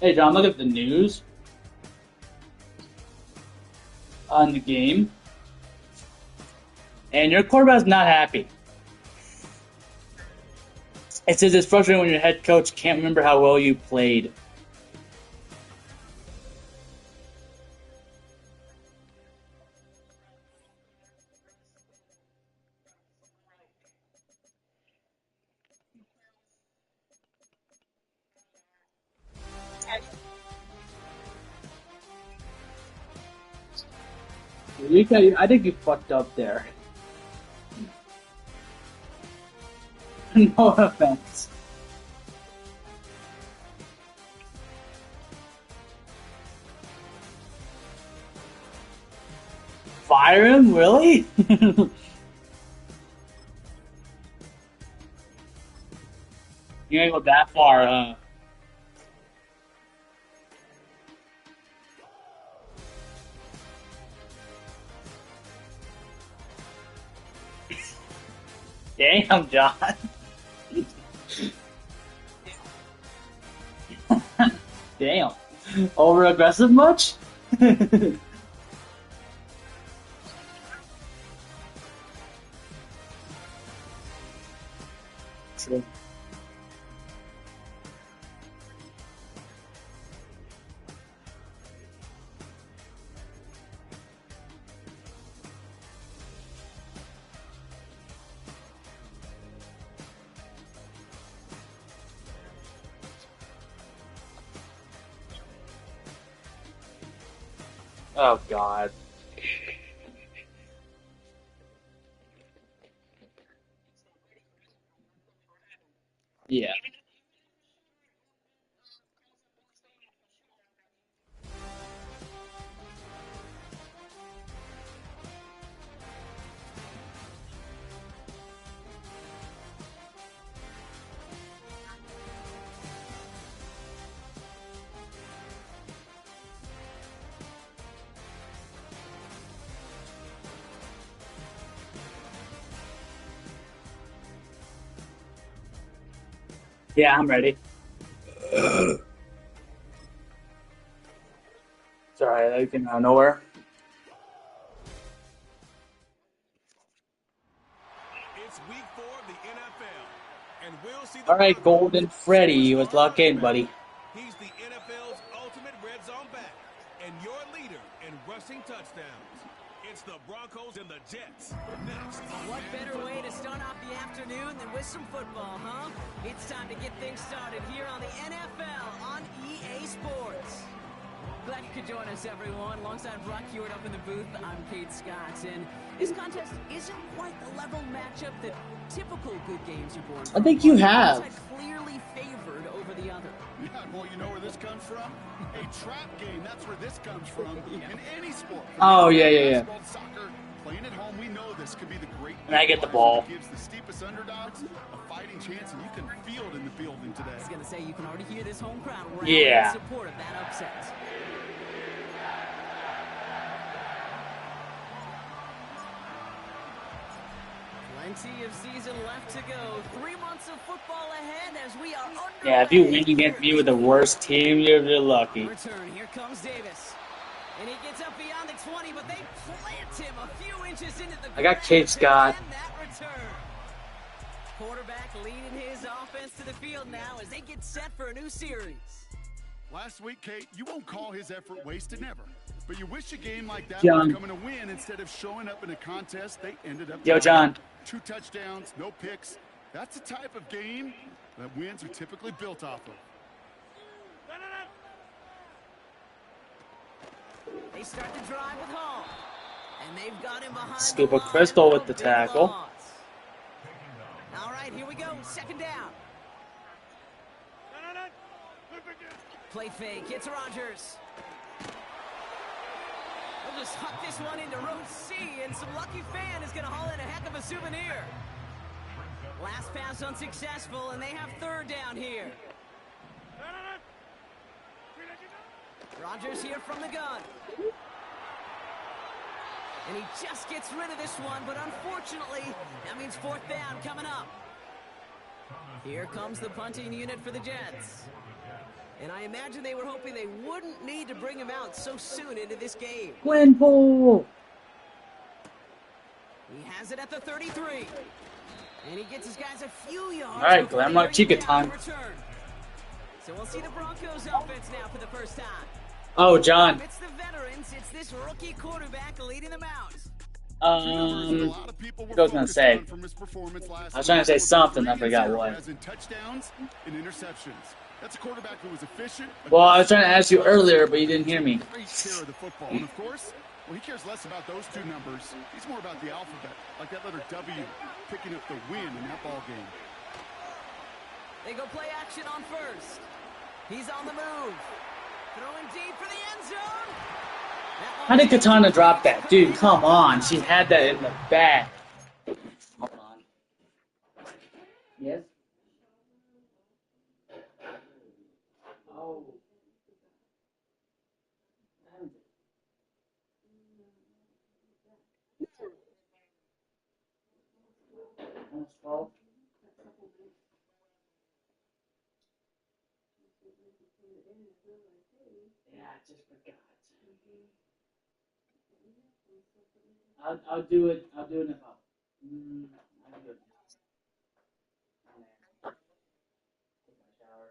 Hey, John, look at the news on the game, and your quarterback's not happy. It says it's frustrating when your head coach can't remember how well you played. I think you fucked up there. No offense. Fire him? Really? You ain't go that far, huh? Damn, John. Damn. Over aggressive much? True. Oh, God. Yeah. Yeah, I'm ready. Sorry, I came out of nowhere. It's week 4 of the NFL, and we'll see the All right, Broncos Golden Freddy, let's superstar lock running in, back. buddy. He's the NFL's ultimate red zone back, and your leader in rushing touchdowns. It's the Broncos and the Jets. Next. What better way to start off the afternoon than with some football, huh? It's time to get things started here on the NFL on EA Sports. Glad you could join us, everyone. Alongside Brock Hewitt up in the booth, I'm Kate Scott. And this contest isn't quite the level matchup that typical good games are born I from. think you One have. side clearly favored over the other. Yeah, well, you know where this comes from? A trap game. That's where this comes from. In any sport. Oh, yeah. Basketball, soccer, playing at home, we know this could be the great. And I get the ball. Gives the steepest underdogs a fighting chance, and you can feel it in the building today. I was going to say, you can already hear this home crowd Yeah. in support of that upset. Plenty of season left to go. 3 months of football ahead as we are underway. Yeah, if you win against me with the worst team, you're lucky. Return. Here comes Davis. And he gets up beyond the 20, but they plant him a few inches into the I got Kate Scott. And that return. Quarterback leading his offense to the field now as they get set for a new series. Last week, Kate, you won't call his effort wasted, never. But you wish a game like that John. was coming to win instead of showing up in a contest they ended up. Yo, John. 2 touchdowns, no picks. That's the type of game that wins are typically built off of. They start the drive with Hall. And they've got him behind Skip the a line. Crystal with No the big tackle. loss. All right, here we go. Second down. Play fake. It's Rodgers. We'll just huck this one into row C, and some lucky fan is going to haul in a heck of a souvenir. Last pass unsuccessful, and they have third down here. Rodgers here from the gun. And he just gets rid of this one, but unfortunately, that means fourth down coming up. Here comes the punting unit for the Jets. And I imagine they were hoping they wouldn't need to bring him out so soon into this game. Gwenpool! He has it at the 33. And he gets his guys a few yards. Alright, before they Glamrock bring him Chica down time. to return. So we'll see the Broncos offense now for the first time. Oh, John. It's the veterans. It's this rookie quarterback leading them out. I was gonna say. I was trying to say something, I forgot what. Touchdowns and interceptions. That's a quarterback who was efficient. Well, I was trying to ask you earlier, but you didn't hear me. Care of the football. And of course, well, he cares less about those two numbers. He's more about the alphabet, like that letter W, picking up the win in that ball game. They go play action on first. He's on the move. Throwing deep for the end zone. How did Katana drop that? Dude, come on. She had that in the back. Hold on. Yes? Oh. Yeah, I just forgot. I'll do it. I'll do it in about. I'll do it. Take my shower.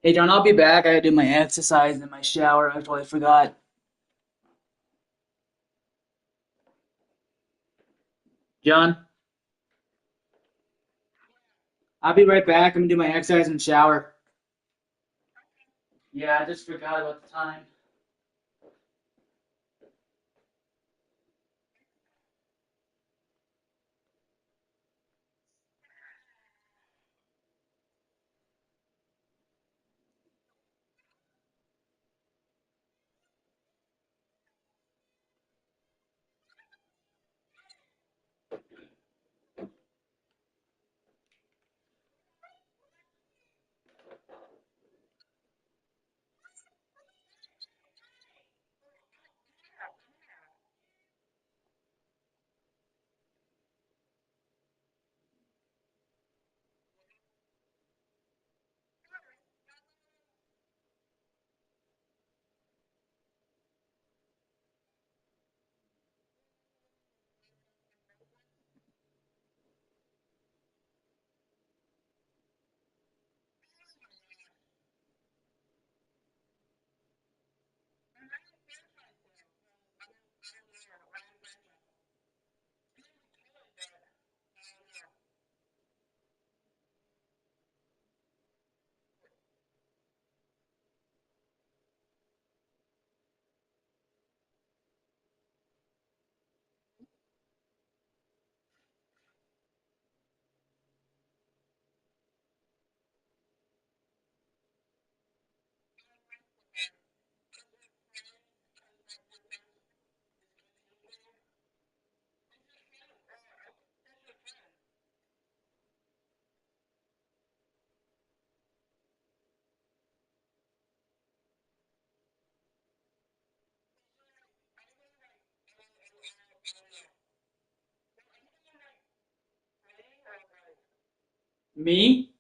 Hey, John, I'll be back. I gotta do my exercise in my shower. I totally forgot. John, I'll be right back. I'm gonna do my exercise and shower. Yeah, I just forgot about the time. Me?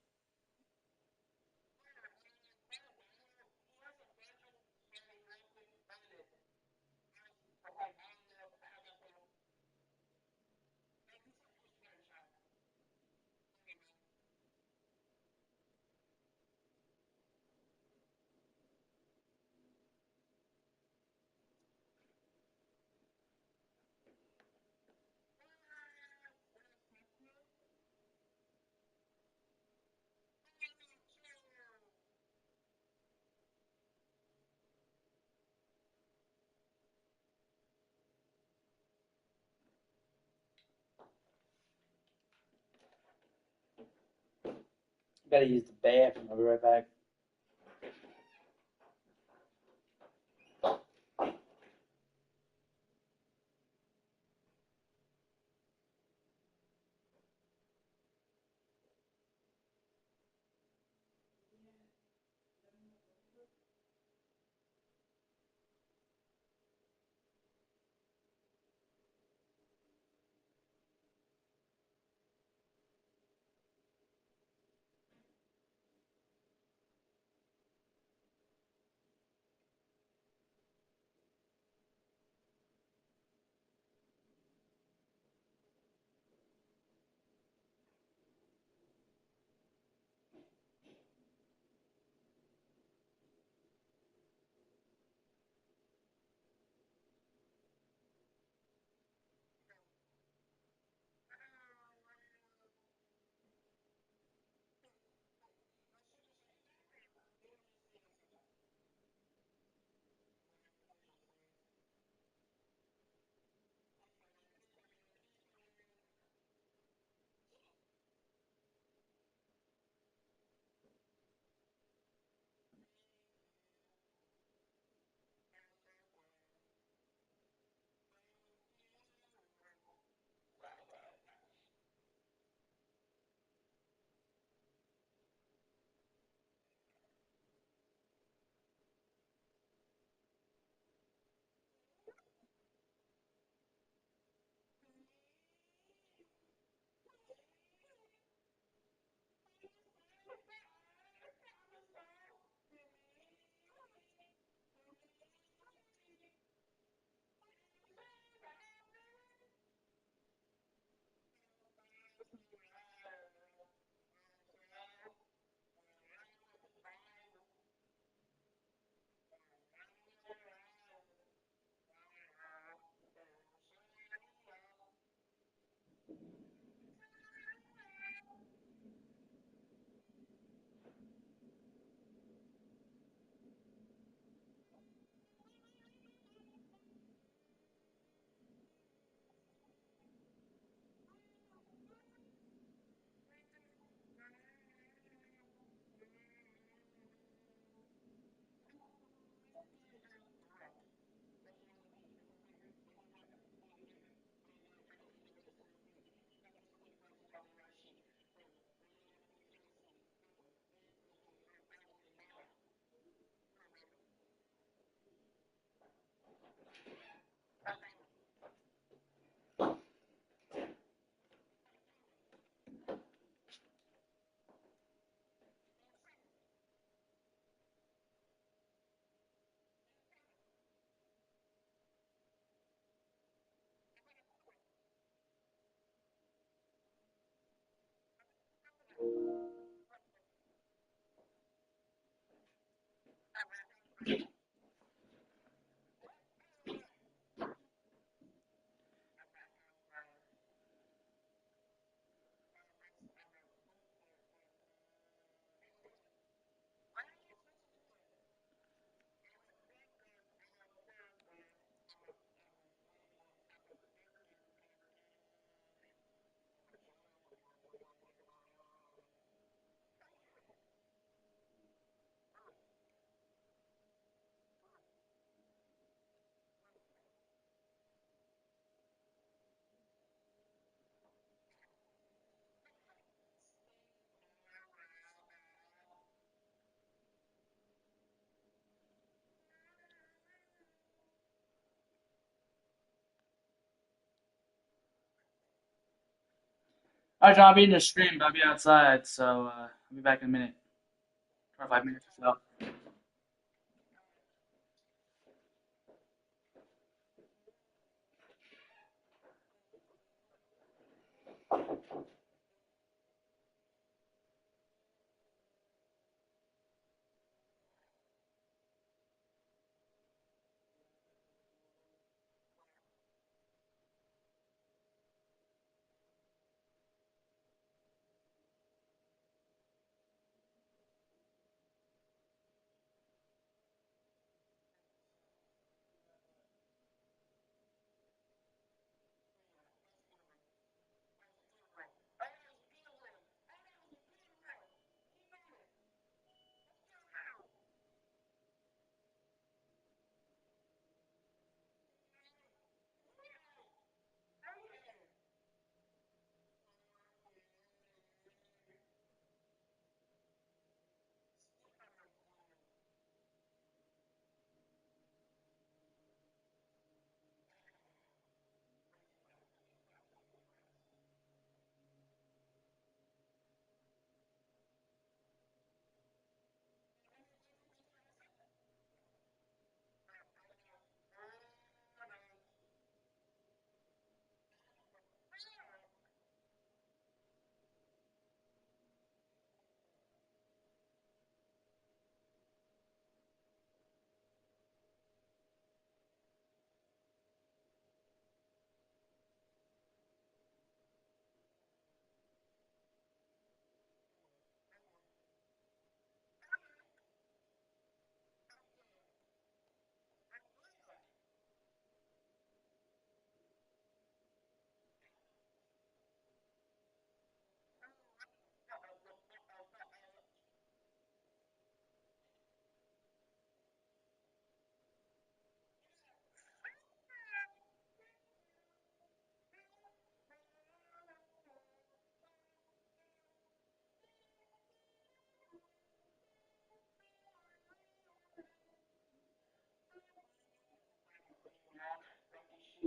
Gotta use the bathroom. I'll be right back. Alright, John, I'll be in the stream, but I'll be outside, so I'll be back in a minute. 5 minutes or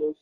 so.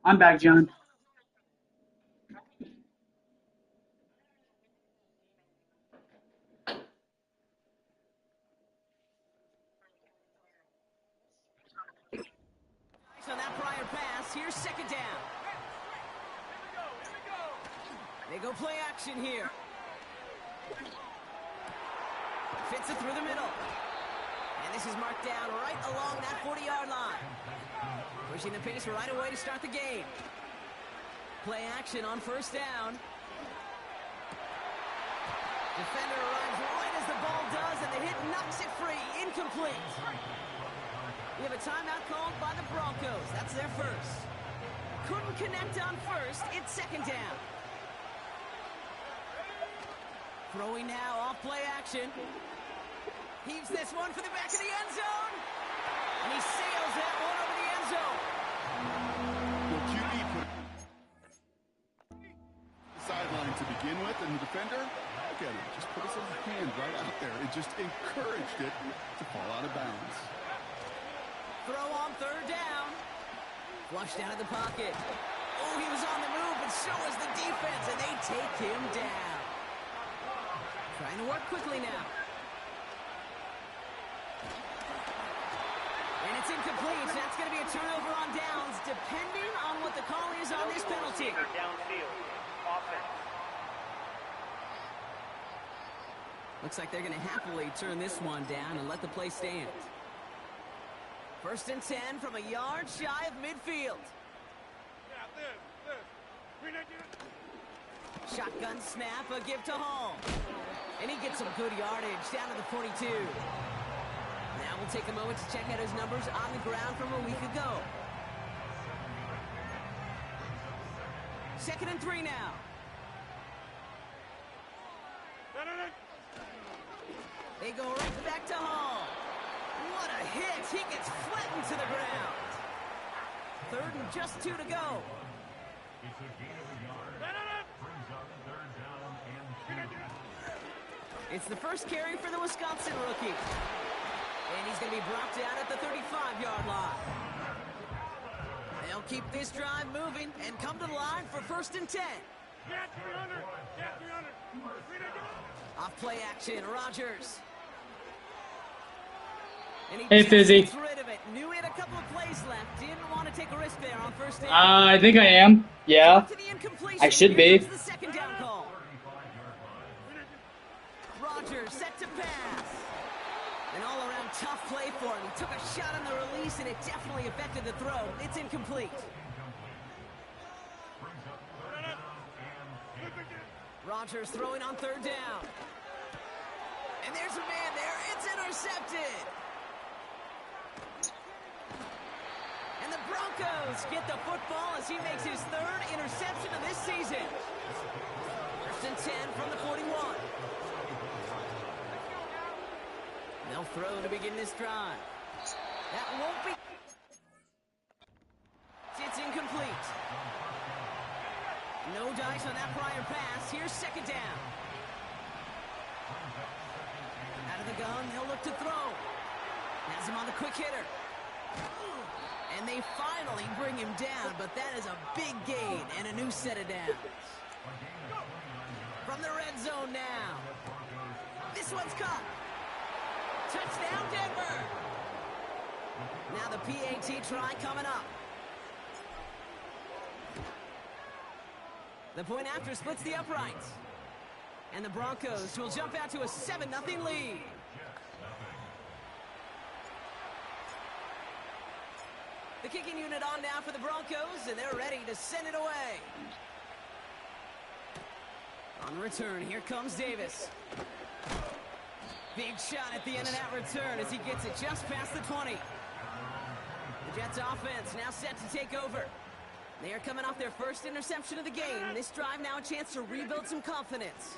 I'm back, John. On that prior pass, here's second down. They go play action here. Fits it through the middle. And this is marked down right along that 40-yard line. Pushing the pace right away to start the game. Play action on first down. Defender arrives right as the ball does, and the hit knocks it free. Incomplete. We have a timeout called by the Broncos. That's their first. Couldn't connect on first. It's second down. Throwing now off play action. Heaves this one for the back of the end zone. And he sails that one over the end zone. Well, QB put the sideline to begin with, and the defender, look at him, just put his little hand right out there. It just encouraged it to fall out of bounds. Throw on third down. Flushed out of the pocket. Oh, he was on the move, but so was the defense, and they take him down. Trying to work quickly now. And it's incomplete, so that's going to be a turnover on downs, depending on what the call is on this penalty. Downfield. Offense. Looks like they're going to happily turn this one down and let the play stand. First and 10 from a yard shy of midfield. Shotgun snap, a give to Hall. And he gets some good yardage down to the 42. Now we'll take a moment to check out his numbers on the ground from a week ago. Second and 3 now. They go right back to Hall. What a hit! He gets flattened to the ground. Third and just 2 to go. It's the first carry for the Wisconsin rookie. And he's going to be brought down at the 35-yard line. They'll keep this drive moving and come to the line for first and 10. Off play action, Rodgers. And he Hey, Fizzy. gets rid of it. Knew he had a couple of plays left. Didn't want to take a risk there on first down. I think I am. Yeah. To the incompletion. I should be. Here comes the second down call. Rodgers set to pass. An all-around tough play for him. He took a shot on the release, and it definitely affected the throw. It's incomplete. Rodgers throwing on third down. And there's a man there. It's intercepted. And the Broncos get the football as he makes his third interception of this season. First and 10 from the 41. They'll throw to begin this drive. That won't be... It's incomplete. No dice on that prior pass. Here's second down. Out of the gun, they'll look to throw. Has him on the quick hitter. And they finally bring him down, but that is a big gain and a new set of downs. From the red zone now. This one's caught. Touchdown, Denver. Now the PAT try coming up. The point after splits the uprights. And the Broncos will jump out to a 7-0 lead. The kicking unit on now for the Broncos, and they're ready to send it away. On the return, here comes Davis. Big shot at the end of that return as he gets it just past the 20. The Jets offense now set to take over. They are coming off their first interception of the game. This drive now a chance to rebuild some confidence.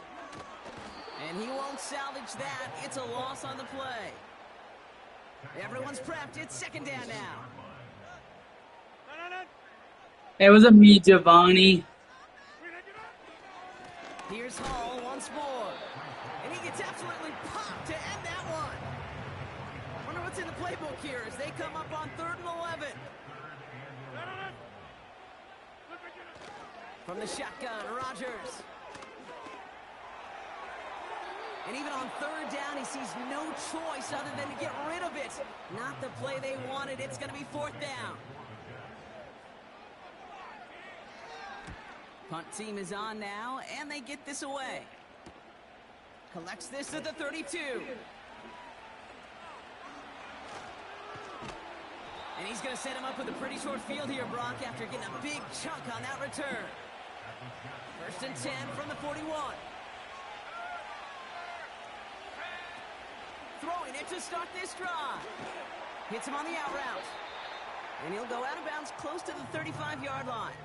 And he won't salvage that. It's a loss on the play. Everyone's prepped. It's second down now. It was a me, Giovanni. Here's Hall once more. And he gets absolutely popped to end that one. Wonder what's in the playbook here as they come up on 3rd and 11. From the shotgun, Rodgers. And even on 3rd down, he sees no choice other than to get rid of it. Not the play they wanted. It's going to be 4th down. Punt team is on now, and they get this away. Collects this at the 32. And he's going to set him up with a pretty short field here, Brock, after getting a big chunk on that return. 1st and 10 from the 41. Throwing it to start this drive. Hits him on the out route. And he'll go out of bounds close to the 35-yard line.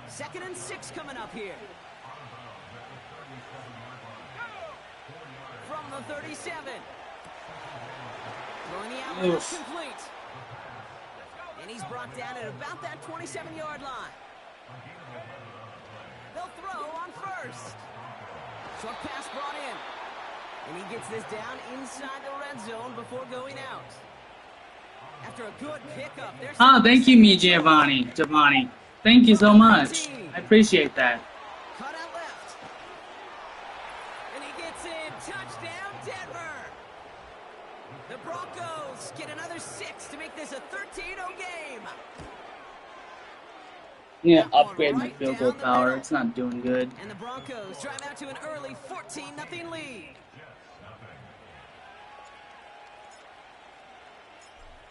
2nd and 6 coming up here. From the 37. Throwing the out route complete. And he's brought down at about that 27-yard line. They'll throw on 1st. Short pass brought in. And he gets this down inside the red zone before going out. After a good pickup, there's... Oh, thank you, me, Giovanni. Thank you so much. I appreciate that. Cut out left. And he gets in. Touchdown, Denver. The Broncos get another 6 to make this a 13-0 game. Yeah, upgrade my field goal power. It's not doing good. And the Broncos drive out to an early 14-0 lead.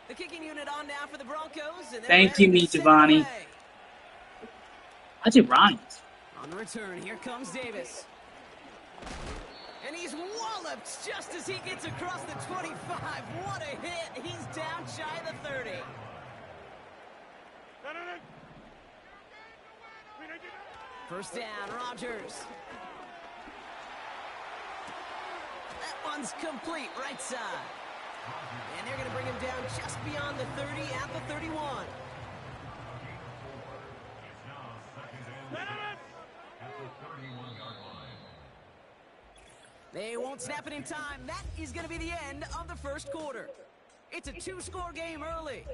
The kicking unit on now for the Broncos. And thank you, me, Giovanni. How'd you rhyme? On the return, here comes Davis. And he's walloped just as he gets across the 25. What a hit. He's down shy of the 30. First down, Rodgers. That one's complete, right side. And they're going to bring him down just beyond the 30 at the 31. They won't snap it in time. That is going to be the end of the first quarter. It's a 2-score game early.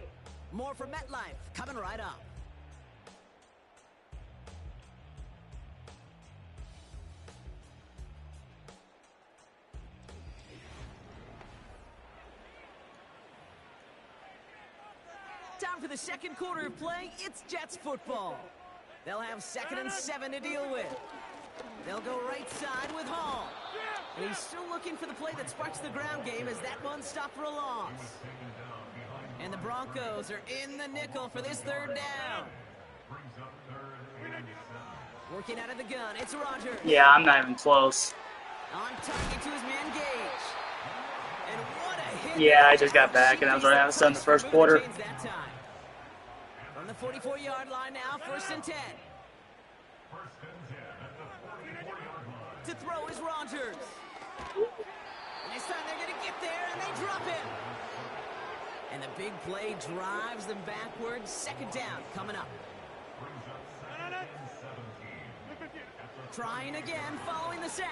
More from MetLife coming right up. Time for the second quarter of play. It's Jets football. They'll have 2nd and 7 to deal with. They'll go right side with Hall. And he's still looking for the play that sparks the ground game as that one stopped for a loss. And the Broncos are in the nickel for this 3rd down. Working out of the gun, it's Rodgers. Yeah, I'm not even close. On target to his man Gage. And what a hit. Yeah, I just got back and I was already out of the first quarter. From the 44-yard line now, 1st and 10. To throw is Rodgers. And this time they're going to get there, and they drop it. And the big play drives them backwards. 2nd down coming up. Trying again, following the set.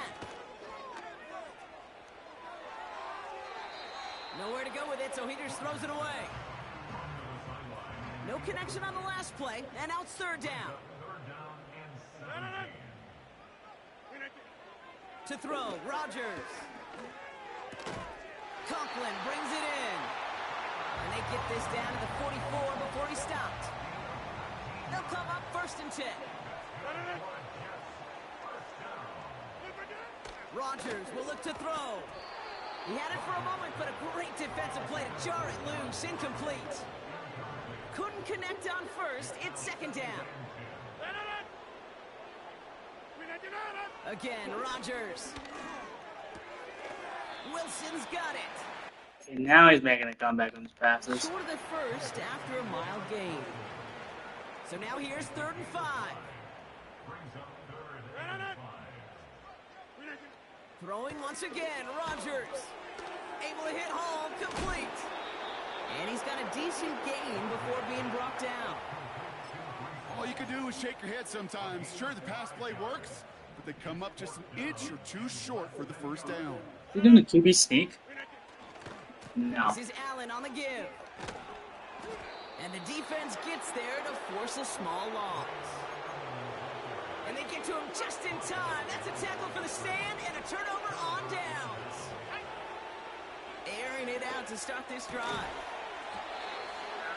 Nowhere to go with it, so he just throws it away. No connection on the last play, and now it's 3rd down. To throw, Rodgers. Conklin brings it in. And they get this down to the 44 before he stopped. They'll come up 1st and 10. Rodgers will look to throw. He had it for a moment, but a great defensive play to jar it loose. Incomplete. Could connect on first. It's second down. Again, Rodgers. Wilson's got it. And now he's making a comeback on his passes. Short of the first after a mile gain. So now here's 3rd and 5. Throwing once again, Rodgers. Able to hit home, complete. And he's got a decent gain before being brought down. All you can do is shake your head sometimes. Sure, the pass play works, but they come up just an inch or two short for the first down. Is he doing a QB sneak? No. This is Allen on the give. And the defense gets there to force a small loss. And they get to him just in time. That's a tackle for the stand and a turnover on downs. Airing it out to start this drive.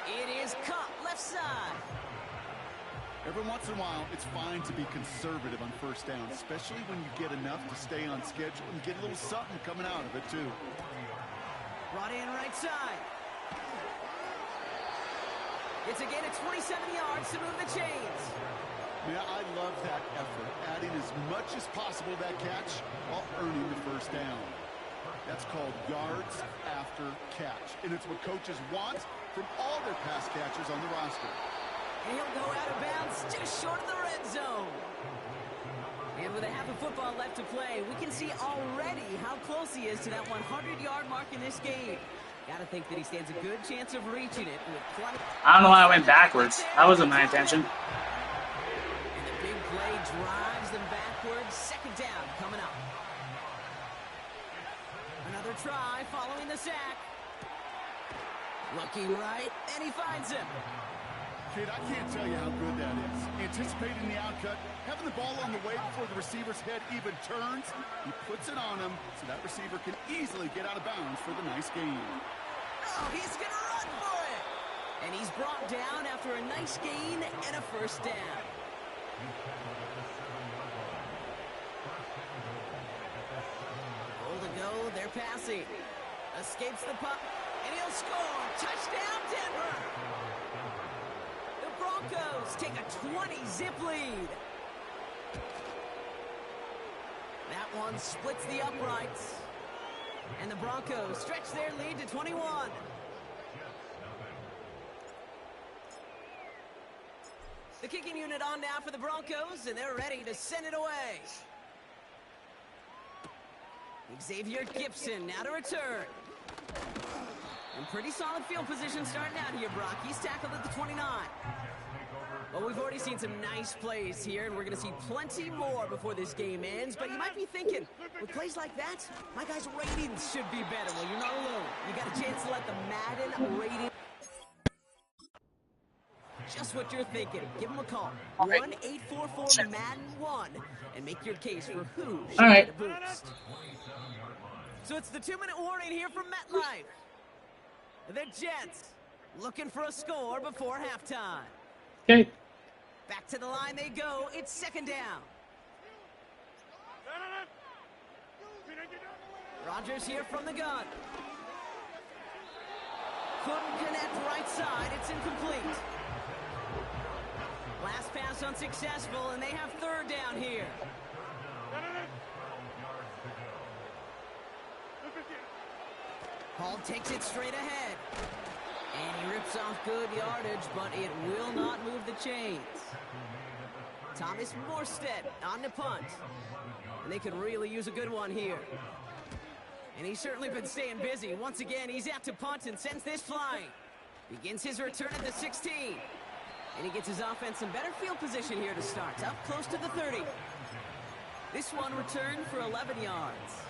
It is Cup, left side. Every once in a while, it's fine to be conservative on first down, especially when you get enough to stay on schedule and get a little something coming out of it, too. Brought in right side. It's again at 27 yards to move the chains. Man, I love that effort, adding as much as possible to that catch while earning the first down. That's called yards after catch, and it's what coaches want from all their pass catchers on the roster. And he'll go out of bounds just short of the red zone. And with a half a football left to play, we can see already how close he is to that 100-yard mark in this game. Gotta think that he stands a good chance of reaching it with plenty. I don't know why I went backwards. That wasn't my intention. And the big play drives them backwards. Second down coming up. Another try following the sack. Looking right, and he finds him. Kid, I can't tell you how good that is. Anticipating the outcut, having the ball on the way before the receiver's head even turns, he puts it on him so that receiver can easily get out of bounds for the nice gain. Oh, he's going to run for it. And he's brought down after a nice gain and a first down. Goal to go, they're passing. Escapes the puck, and he'll score. Touchdown, Denver. Broncos take a 20-zip lead. That one splits the uprights. And the Broncos stretch their lead to 21. The kicking unit on now for the Broncos, and they're ready to send it away. Xavier Gibson now to return. And pretty solid field position starting out here, Brock. He's tackled at the 29. Well, we've already seen some nice plays here, and we're going to see plenty more before this game ends. But you might be thinking, with plays like that, my guys' ratings should be better. Well, you're not alone. You got a chance to let the Madden rating... Just what you're thinking. Give them a call. 1-844-MADDEN-1 and make your case for who should get a boost. So it's the 2-minute warning here from MetLife. The Jets looking for a score before halftime. Okay. Back to the line they go. It's second down. Rodgers here from the gun. Couldn't connect right side. It's incomplete. Last pass unsuccessful, and they have third down here. Hall takes it straight ahead. And he rips off good yardage, but it will not move the chains. Thomas Morstead on the punt. And they could really use a good one here. And he's certainly been staying busy. Once again, he's out to punt and sends this flying. Begins his return at the 16. And he gets his offense some better field position here to start. Up close to the 30. This one returned for 11 yards.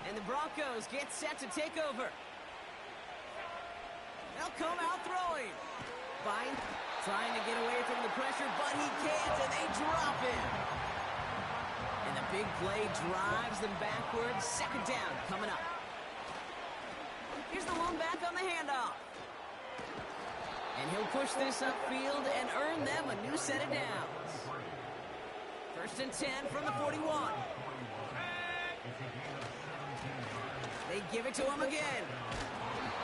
And the Broncos get set to take over. They'll come out throwing. Vine trying to get away from the pressure, but he can't, and they drop him. And the big play drives them backwards. Second down coming up. Here's the lone back on the handoff. And he'll push this upfield and earn them a new set of downs. First and 10 from the 41. They give it to him again.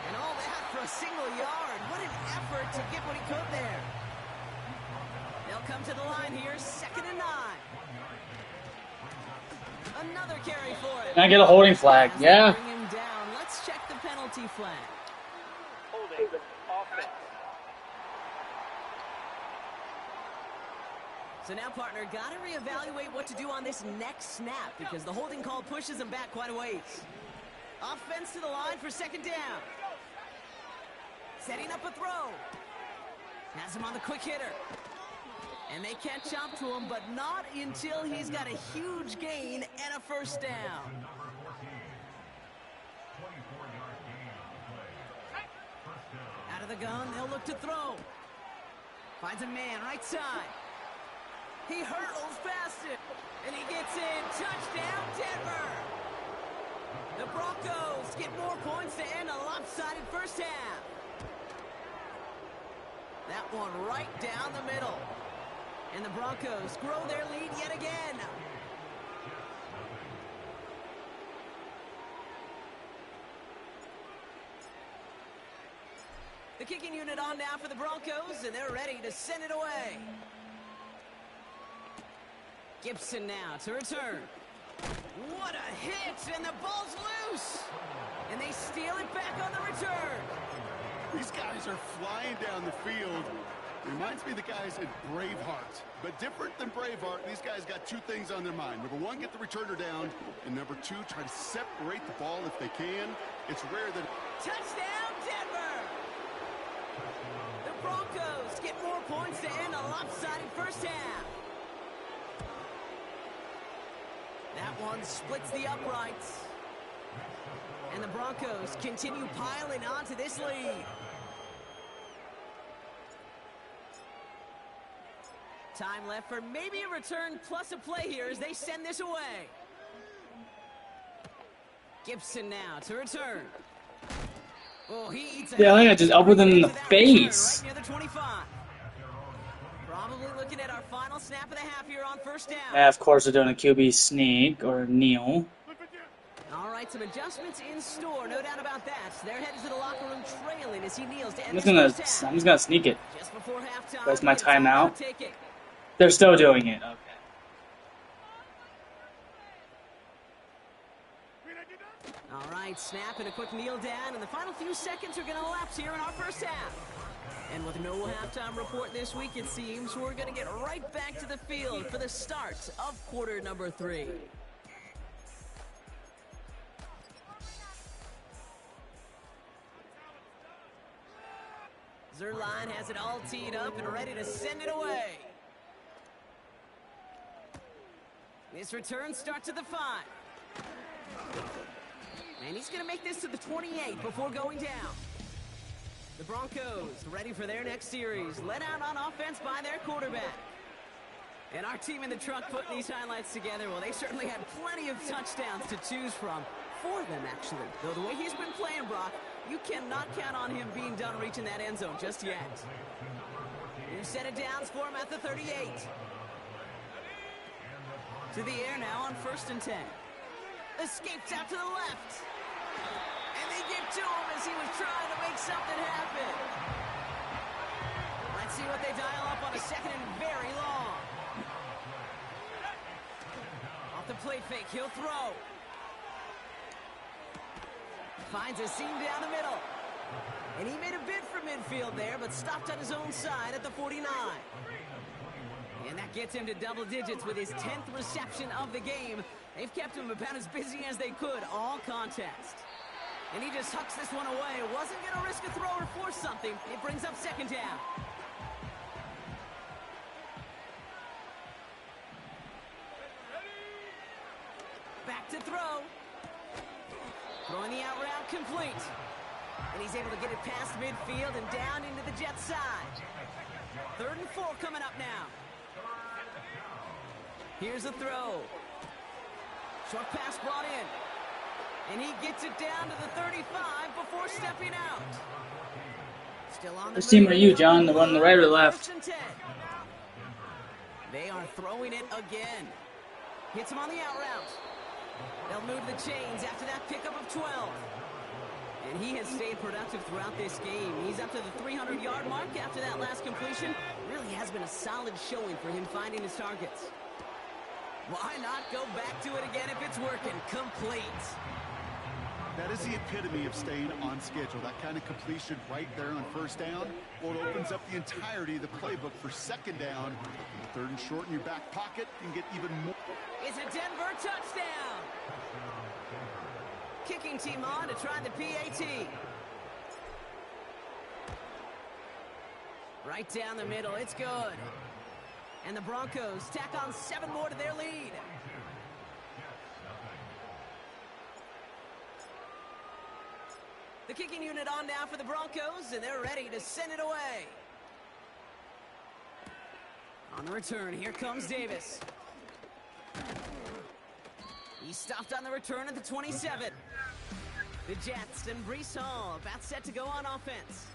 And all that for a single yard. What an effort to get what he could there. come to the line here, 2nd and 9. Another carry for it. Can I get a holding flag? As they Yeah. bring him down. Let's check the penalty flag. Holding. Offense. So now, partner, got to reevaluate what to do on this next snap because the holding call pushes him back quite a ways. Offense to the line for 2nd down. Setting up a throw. Has him on the quick hitter. And they catch up to him, but not until he's got a huge gain and a 1st down. Out of the gun, they'll look to throw. Finds a man, right side. He hurdles past it, and he gets in. Touchdown, Denver! The Broncos get more points to end a lopsided 1st half. That one right down the middle. And the Broncos grow their lead yet again. The kicking unit on now for the Broncos, and they're ready to send it away. Gibson now to return. What a hit, and the ball's loose. And they steal it back on the return. These guys are flying down the field. Reminds me of the guys at Braveheart. But different than Braveheart, these guys got 2 things on their mind. Number 1, get the returner down. And number 2, try to separate the ball if they can. It's rare that... Touchdown, Denver! The Broncos get more points to end a lopsided 1st half. That one splits the uprights. And the Broncos continue piling onto this lead. Time left for maybe a return plus a play here as they send this away. Gibson now to return. Oh, he eats a Yeah, I think I just elbowed him in the face. right near the 25. Probably looking at our final snap of the half here on 1st down. Yeah, of course, they're doing a QB sneak or kneel. All right, some adjustments in store, no doubt about that. They're headed to the locker room trailing as he kneels to end I'm this just first half. gonna sneak it. Just before halftime, That's my we get a timeout. Take it. They're still doing it. Okay. All right, snap and a quick kneel down, and the final few seconds are going to elapse here in our 1st half. And with no halftime report this week, it seems we're going to get right back to the field for the start of quarter number 3. Zerline has it all teed up and ready to send it away. This return starts at the 5. And he's going to make this to the 28 before going down. The Broncos ready for their next series, led out on offense by their quarterback. And our team in the truck putting these highlights together, well, they certainly had plenty of touchdowns to choose from. For them, actually. Though the way he's been playing, Brock, you cannot count on him being done reaching that end zone just yet. New set of downs for him at the 38. To the air now on 1st and 10. Escapes out to the left. And they get to him as he was trying to make something happen. Let's see what they dial up on a 2nd and very long. Off the play fake, he'll throw. Finds a seam down the middle. And he made a bid for midfield there, but stopped on his own side at the 49. And that gets him to double digits with his 10th reception of the game. They've kept him about as busy as they could all contest. And he just hucks this one away. Wasn't going to risk a throw or force something. It brings up 2nd down. Back to throw. Throwing the out route complete. And he's able to get it past midfield and down into the Jets side. 3rd and 4 coming up now. Here's a throw. Short pass brought in. And he gets it down to the 35 before stepping out. Still on the Which team are you, John? The one on the right or the left? 1st and 10. They are throwing it again. Hits him on the out route. They'll move the chains after that pickup of 12. And he has stayed productive throughout this game. He's up to the 300-yard mark after that last completion. competition. Really has been a solid showing for him finding his targets. Why not go back to it again if it's working? Complete. That is the epitome of staying on schedule. That kind of completion right there on first down. Well, it opens up the entirety of the playbook for second down. Third and short in your back pocket can get even more. It's a Denver touchdown. Kicking team on to try the PAT. Right down the middle, it's good. And the Broncos tack on 7 more to their lead. The kicking unit on now for the Broncos, and they're ready to send it away. On the return, here comes Davis. He's stopped on the return at the 27. The Jets and Breece Hall about set to go on offense.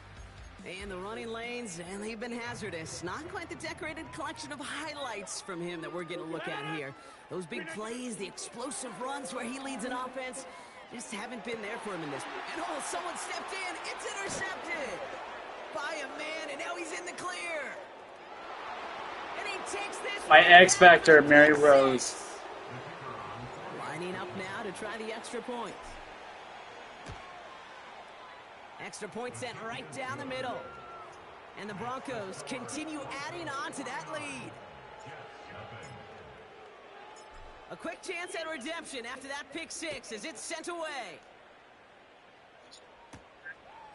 And the running lanes, and they've been hazardous. Not quite the decorated collection of highlights from him that we're getting to look at here. Those big plays, the explosive runs where he leads an offense, just haven't been there for him in this. And oh, someone stepped in. It's intercepted by a man, and now he's in the clear. And he takes this. My X Factor, Mary Rose. Lining up now to try the extra point. Extra point sent right down the middle. And the Broncos continue adding on to that lead. A quick chance at redemption after that pick six as it's sent away.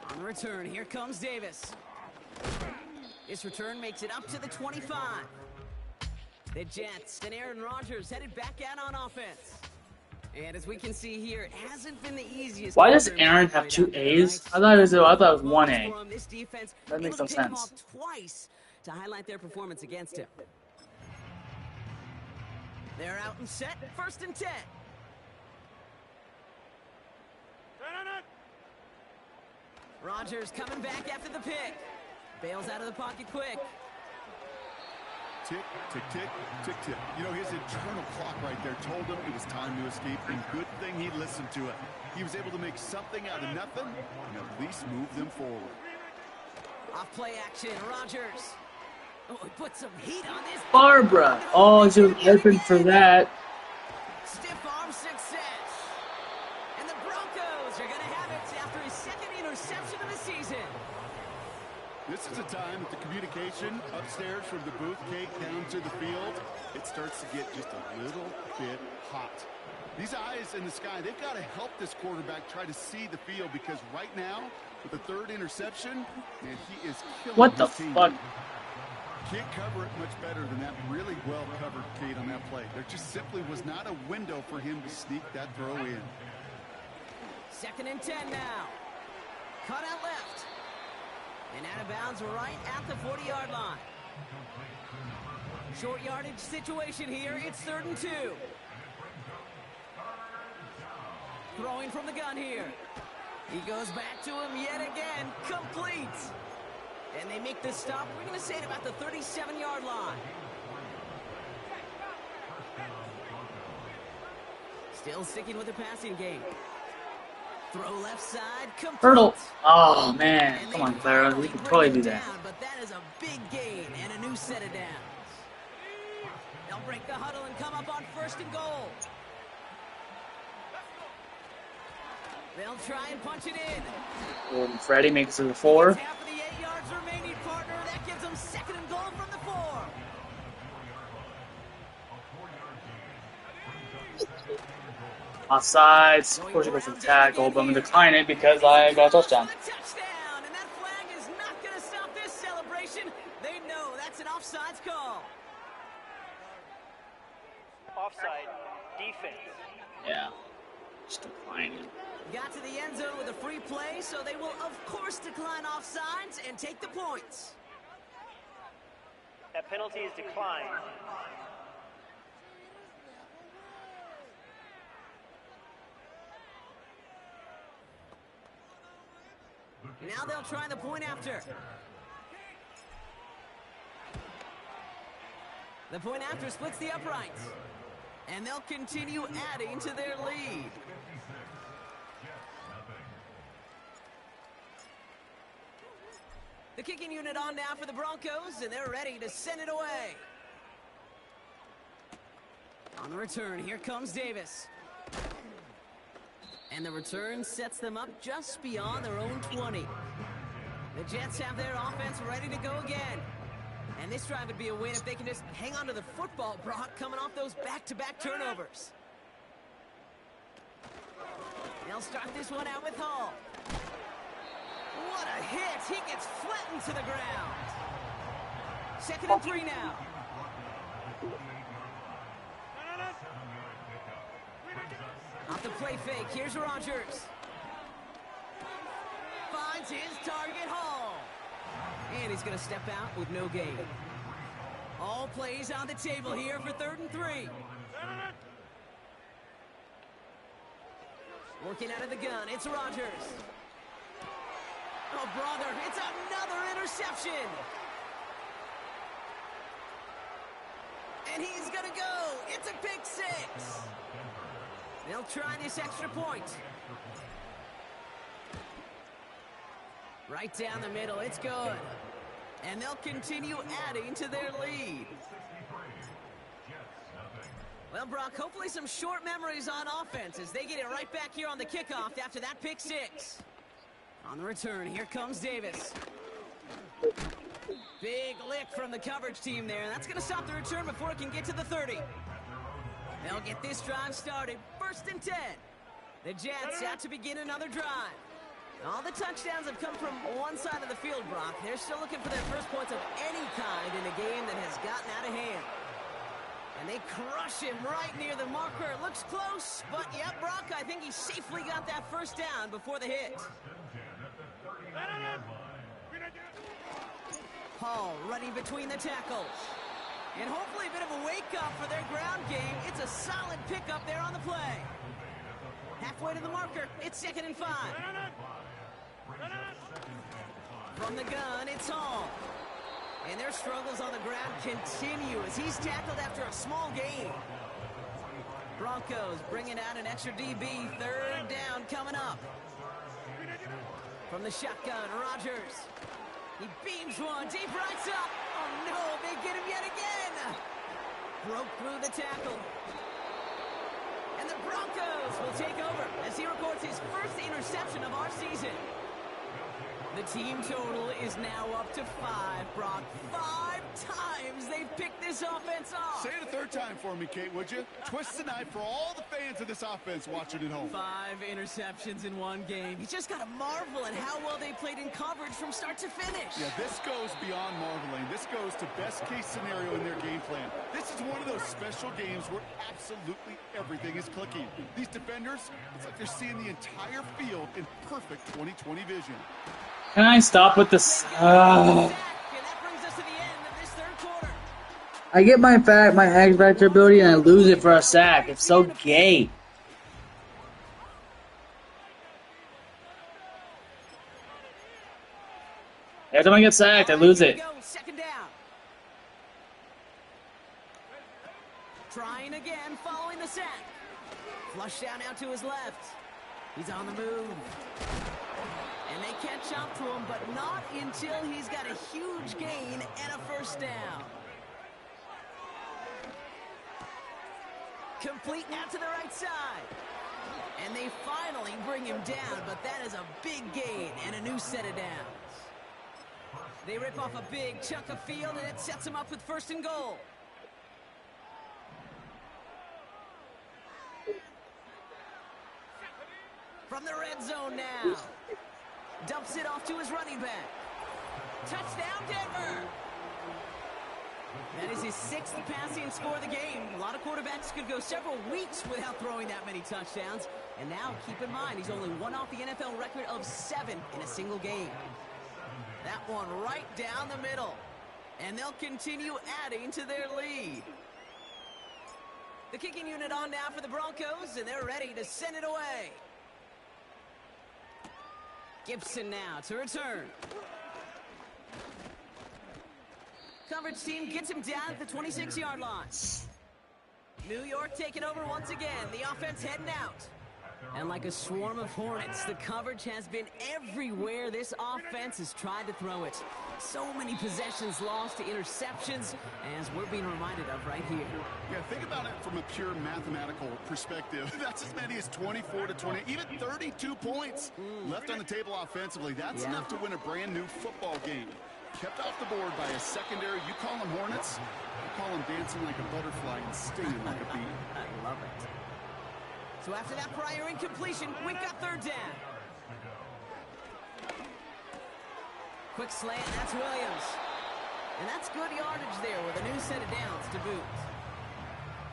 On the return, here comes Davis. This return makes it up to the 25. The Jets and Aaron Rodgers headed back out on offense. And as we can see here, it hasn't been the easiest. Why does Aaron have 2 A's? I thought it was 1 A. That makes no sense. Twice to highlight their performance against him. They're out and set, 1st and 10. Rodgers coming back after the pick. Bails out of the pocket quick. Tick, tick, tick, tick, tick. You know, his internal clock right there told him it was time to escape, and good thing he listened to it. He was able to make something out of nothing and at least move them forward. Off play action, Rodgers. Oh, he put some heat on this. Barbara. Oh, she was hoping for that. Stiff arm success. And the Broncos are going to have it after his 2nd interception of the season. This is a time that the communication upstairs from the booth cake down to the field, it starts to get just a little bit hot. These eyes in the sky, they've got to help this quarterback try to see the field, because right now, with the 3rd interception, man, he is killing What the his team. fuck? Can't cover it much better than that really well-covered Kate on that play. There just simply was not a window for him to sneak that throw in. 2nd and 10 now. Cut out left. And out of bounds right at the 40-yard line. Short yardage situation here. It's 3rd and 2. Throwing from the gun here. He goes back to him yet again. Complete. And they make the stop. We're going to say it about the 37-yard line. Still sticking with the passing game. Throw left side. Complete. Hurdle. Oh, man. Come on, Clara. We can totally do that. But that is a big gain and a new set of downs. They'll break the huddle and come up on 1st and goal. They'll try and punch it in. Freddie makes it a 4. Half of the 8 yards remaining, partner. That gives them 2nd and goal from the 4. Offsides. Of course, it goes for the tackle, but I'm going to decline it because I got a touchdown. Touchdown, and that flag is not going to stop this celebration. They know that's an offsides call. Offside defense. Yeah. Just decline it. Got to the end zone with a free play, so they will, of course, decline offsides and take the points. That penalty is declined. Now they'll try the point after. The point after splits the uprights. And they'll continue adding to their lead. The kicking unit on now for the Broncos, and they're ready to send it away. On the return, here comes Davis. And the return sets them up just beyond their own 20. The Jets have their offense ready to go again. And this drive would be a win if they can just hang on to the football, Brock, coming off those back-to-back turnovers. They'll start this one out with Hall. What a hit! He gets flattened to the ground. 2nd and 3 now. Off the play fake, here's Rodgers. Finds his target, Hall. And he's going to step out with no gain. All plays on the table here for 3rd and 3. Working out of the gun, it's Rodgers. Oh, brother, it's another interception. And he's going to go. It's a pick 6. They'll try this extra point. Right down the middle, it's good. And they'll continue adding to their lead. Well, Brock, hopefully some short memories on offense as they get it right back here on the kickoff after that pick 6. On the return, here comes Davis. Big lick from the coverage team there. That's going to stop the return before it can get to the 30. They'll get this drive started. 1st and 10. The Jets out to begin another drive. All the touchdowns have come from one side of the field, Brock. They're still looking for their first points of any kind in a game that has gotten out of hand. And they crush him right near the marker. It looks close, but yeah, Brock, I think he safely got that first down before the hit. Hall running between the tackles. And hopefully a bit of a wake-up for their ground game. It's a solid pickup there on the play. Halfway to the marker, it's 2nd and 5. From the gun, it's Hall. And their struggles on the ground continue as he's tackled after a small gain. Broncos bringing out an extra DB. 3rd down coming up. From the shotgun, Rodgers. He beams one, deep right up. Oh no, they get him yet again. Broke through the tackle. And the Broncos will take over as he records his first interception of our season. The team total is now up to 5, Brock. 5 times they've picked this offense off. Say it a 3rd time for me, Kate, would you? Twist the knife for all the fans of this offense watching at home. 5 interceptions in one game. You just got to marvel at how well they played in coverage from start to finish. Yeah, this goes beyond marveling. This goes to best-case scenario in their game plan. This is one of those special games where absolutely everything is clicking. These defenders, it's like they're seeing the entire field in perfect 20/20 vision. Can I stop with this? I get my X factor ability and I lose it for a sack. It's so gay. Every time I get sacked, I lose it. 2nd down. Trying again, following the sack. Flush down out to his left. He's on the move. And they catch up to him, but not until he's got a huge gain and a 1st down. Complete out to the right side. And they finally bring him down, but that is a big gain and a new set of downs. They rip off a big chunk of field, and it sets them up with 1st and goal. From the red zone now. Dumps it off to his running back. Touchdown, Denver! That is his 6th passing score of the game. A lot of quarterbacks could go several weeks without throwing that many touchdowns. And now, keep in mind, he's only one off the NFL record of 7 in a single game. That one right down the middle. And they'll continue adding to their lead. The kicking unit on now for the Broncos, and they're ready to send it away. Gibson now to return. Coverage team gets him down at the 26-yard line. New York taking over once again. The offense heading out. And like a swarm of hornets, the coverage has been everywhere this offense has tried to throw it. So many possessions lost to interceptions, as we're being reminded of right here. Yeah, think about it from a pure mathematical perspective. That's as many as 24 to 20, even 32 points left on the table offensively. That's enough to win a brand new football game. Kept off the board by a secondary. You call them Hornets, I call them dancing like a butterfly and stinging like a bee. I love it. So after that prior incompletion, we've got third down. Quick slant, that's Williams. And that's good yardage there with a new set of downs to boot.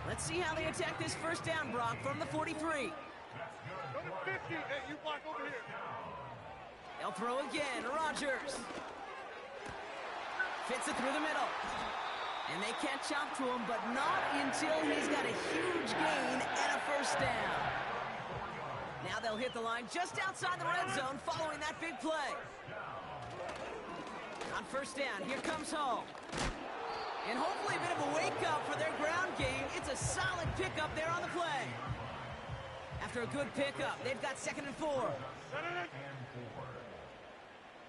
Let's see how they attack this first down, Brock, from the 43. Go to 50, hey, you block over here. They'll throw again, Rodgers. Fits it through the middle. And they catch up to him, but not until he's got a huge gain and a first down. Now they'll hit the line just outside the red zone following that big play. On first down, here comes Hall. And hopefully a bit of a wake-up for their ground game. It's a solid pickup there on the play. After a good pickup, they've got 2nd and 4.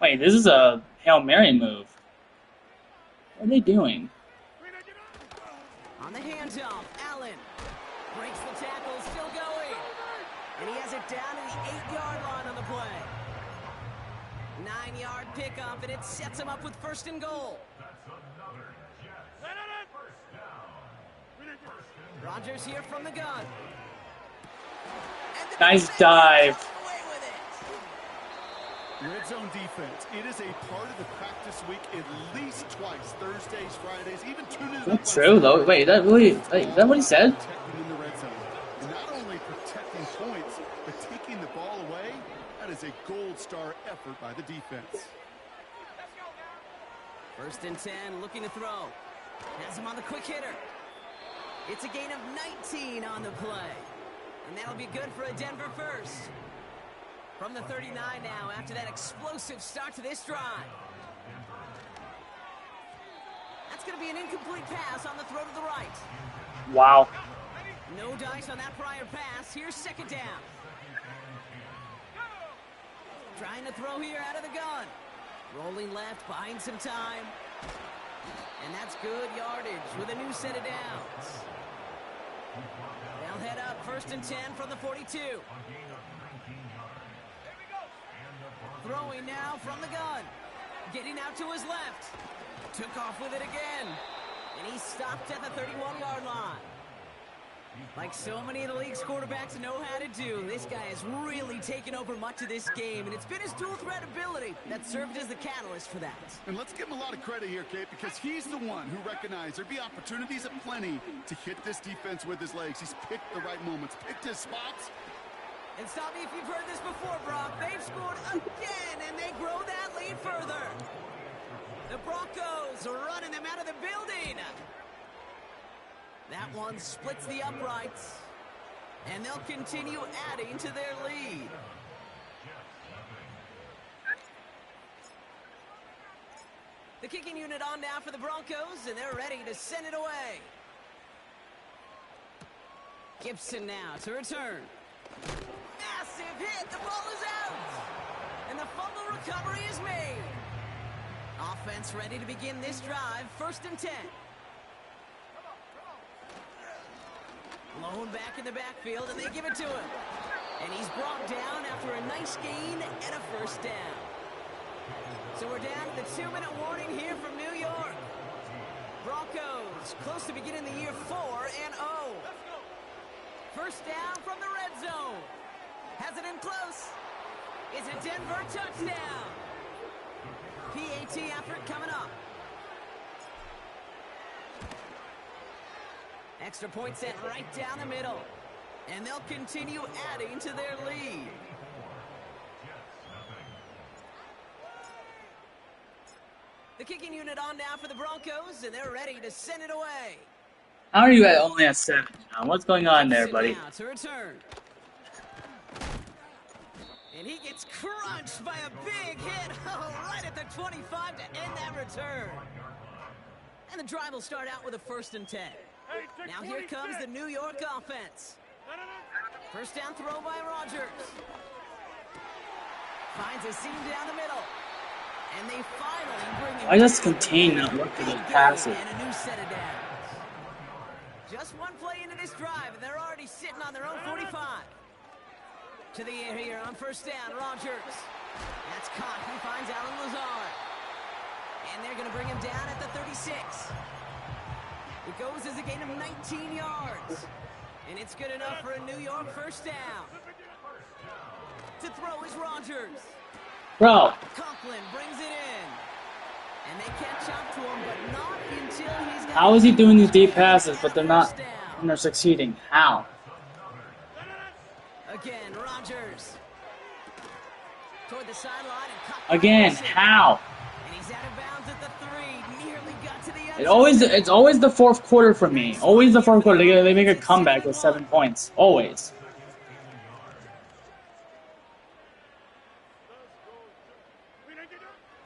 Wait, this is a Hail Mary move. What are they doing? On the handoff, Allen breaks the tackle, still going. And he has it down to the 8-yard line on the play. 9-yard pickup, and it sets him up with 1st and goal. Rodgers here from the gun. Nice dive. Red zone defense. It is a part of the practice week at least twice. Thursdays, Fridays, even tuning it up. That's true, though. Wait, is that what he said? Protecting in the red zone. And not only protecting points, but taking the ball away. That is a gold star effort by the defense. 1st and 10, looking to throw. Has him on the quick hitter. It's a gain of 19 on the play. And that'll be good for a Denver first. From the 39 now, after that explosive start to this drive. That's going to be an incomplete pass on the throw to the right. Wow. No dice on that prior pass. Here's 2nd down. Trying to throw here out of the gun. Rolling left, buying some time. And that's good yardage with a new set of downs. They'll head up 1st and 10 from the 42. Throwing now from the gun. Getting out to his left. Took off with it again. And he stopped at the 31-yard line. Like so many of the league's quarterbacks know how to do, this guy has really taken over much of this game, and it's been his dual threat ability that served as the catalyst for that. And let's give him a lot of credit here, Kate, because he's the one who recognized there'd be opportunities aplenty to hit this defense with his legs. He's picked the right moments, picked his spots. And stop me if you've heard this before, Brock. They've scored again, and they grow that lead further. The Broncos are running them out of the building. That one splits the uprights, and they'll continue adding to their lead. The kicking unit on now for the Broncos, and they're ready to send it away. Gibson now to return. Massive hit, the ball is out, and the fumble recovery is made. Offense ready to begin this drive, 1st and 10. Blown back in the backfield, and they give it to him. And he's brought down after a nice gain and a 1st down. So we're down to the 2-minute warning here from New York. Broncos close to beginning the year 4-0. 1st down from the red zone. Has it in close. Is a Denver touchdown. PAT effort coming up. Extra point set right down the middle. And they'll continue adding to their lead. The kicking unit on now for the Broncos, and they're ready to send it away. How are you only at 7? What's going on there, buddy? Now to return. And he gets crunched by a big hit right at the 25 to end that return. And the drive will start out with a 1st and 10. Now here comes the New York offense. First down throw by Rodgers. Finds a seam down the middle. And they finally bring him I just down. contain not look for the Big passes. gain and a new set of downs. Just one play into this drive, and they're already sitting on their own 45. To the air here on first down, Rodgers. That's caught. He finds Alan Lazard. And they're going to bring him down at the 36. It goes as a gain of 19 yards. And it's good enough for a New York first down. To throw is Rodgers. Bro, Conklin brings it in. And they catch up to him, but not until he's got... how is he doing these deep passes, but they're not, and they're succeeding? How? Again, Rodgers. Toward the sideline and cut. Again, how? And he's out of bounds at the 3. Nearly got to the end. It's always the fourth quarter for me. Always the fourth quarter. They make a comeback with 7 points. Always.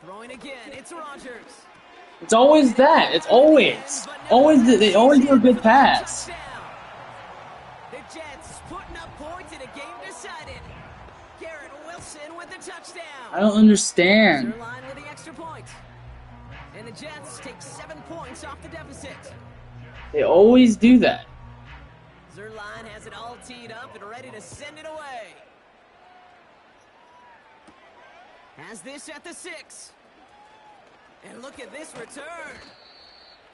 Throwing again, it's Rodgers. It's always that. It's always. They always do a good pass. The Jets putting up points in a game decided. Garrett Wilson with the touchdown. I don't understand. Zerline with the extra point. And the Jets take 7 points off the deficit. They always do that. Zerline has it all teed up and ready to send it away. Has this at the 6. And look at this return.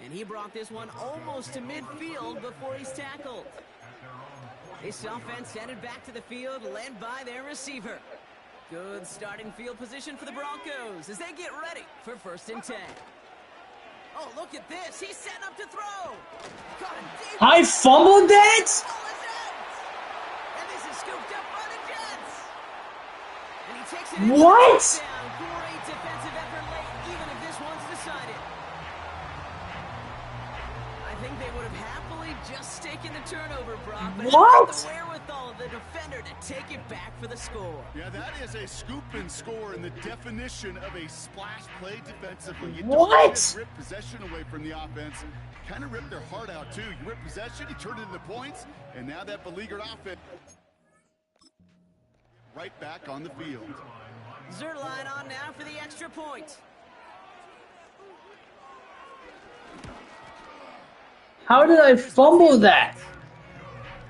And he brought this one almost to midfield before he's tackled. This offense headed back to the field, led by their receiver. Good starting field position for the Broncos as they get ready for 1st and 10. Oh, look at this. He's setting up to throw. I fumbled that? And this is scooped up by the Jets. And he takes it in. What? Great defensive effort late, even if this one's decided. I think they would have happily just taken the turnover, Brock. But what? The wherewithal of the defender to take it back for the score. Yeah, that is a scoop and score in the definition of a splash play defensively. You What? don't just rip possession away from the offense. Kind of rip their heart out, too. You rip possession, you turn it into points, and now that beleaguered offense right back on the field. Zerline on now for the extra point. How did I fumble that?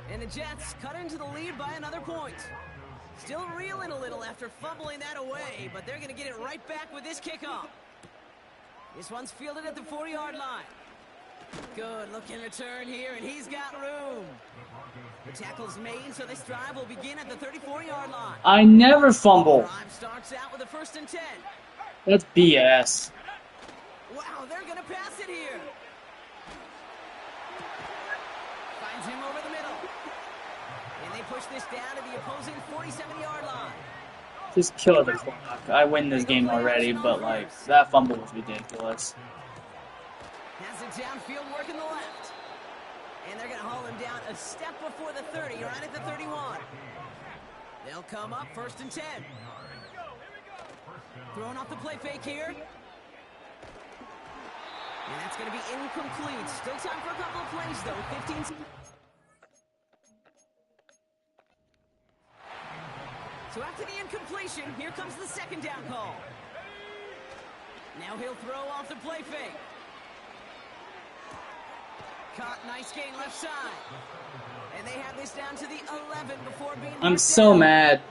And the Jets cut into the lead by another point. Still reeling a little after fumbling that away, but they're going to get it right back with this kickoff. This one's fielded at the 4-yard line. Good looking return here, and he's got room. The tackle's made, so this drive will begin at the 34-yard line. I never fumble. Drive starts out with a 1st and 10. That's BS. Wow, they're going to pass it here. Finds him over the middle. And they push this down to the opposing 47-yard line. Just kill the clock. I win this game already, but like that fumble was ridiculous. Has it downfield working the left. And they're going to haul him down a step before the 30, right at the 31. They'll come up 1st and 10. Throwing off the play fake here. And that's going to be incomplete. Still time for a couple of plays, though. 15. So after the incompletion, here comes the 2nd down call. Now he'll throw off the play fake. Caught, nice gain left side. And they have this down to the 11 before being... I'm so mad.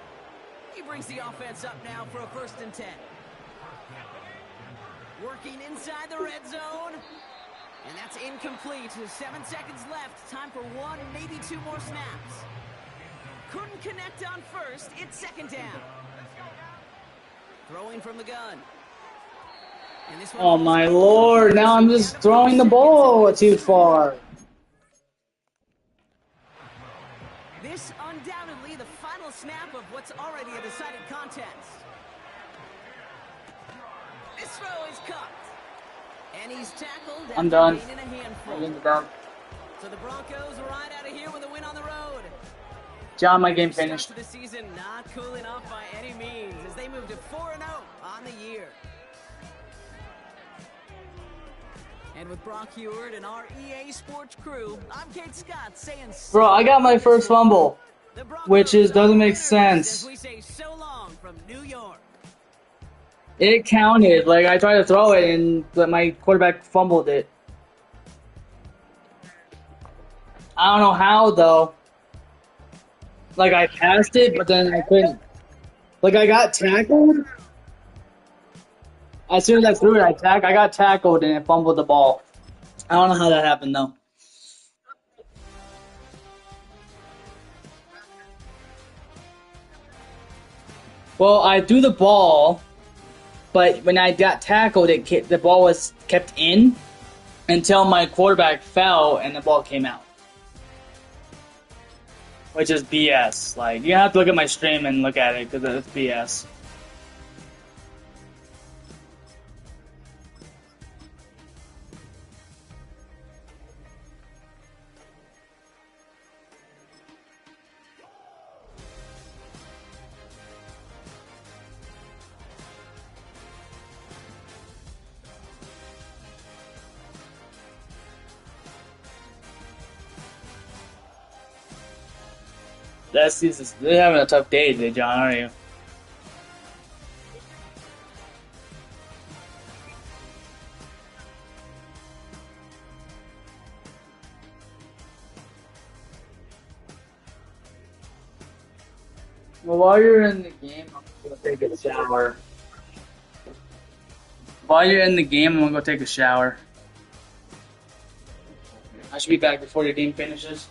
He brings the offense up now for a 1st and 10. Working inside the red zone. And that's incomplete. 7 seconds left. Time for 1, maybe 2 more snaps. Couldn't connect on 1st. It's 2nd down. Throwing from the gun. And this one Oh my lord, now I'm just throwing the ball too far. This undoubtedly the final snap of what's already a decided contest. This throw is cut. And he's tackled. I'm done. In a handful. I'm done. So the Broncos are right out of here with a win on the road. John, my game finished. Start to the season not cooling off by any means as they move to 4-0 on the year. And with Brock Heward and our EA Sports crew, I'm Kate Scott saying Bro, I got my first fumble, the Broncos which is doesn't are make winners sense. As we say so long from New York. It counted. Like, I tried to throw it, and my quarterback fumbled it. I don't know how, though. Like, I passed it, but then I couldn't. Like, I got tackled. As soon as I threw it, I got tackled, and it fumbled the ball. I don't know how that happened, though. Well, I threw the ball, but when I got tackled, the ball was kept in until my quarterback fell and the ball came out. Which is BS. Like, you have to look at my stream and look at it because it's BS. They're having a tough day today, John, aren't you? Well, while you're in the game, I'm gonna take a shower. While you're in the game, I'm gonna go take a shower. I should be back before the game finishes.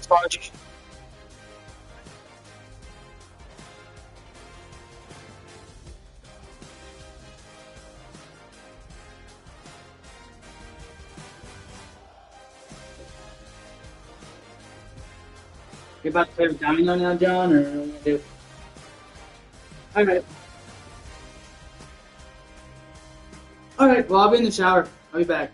Apologies. You about to play with Domino now, John, or what are you gonna do? Alright. Alright, well, I'll be in the shower. I'll be back.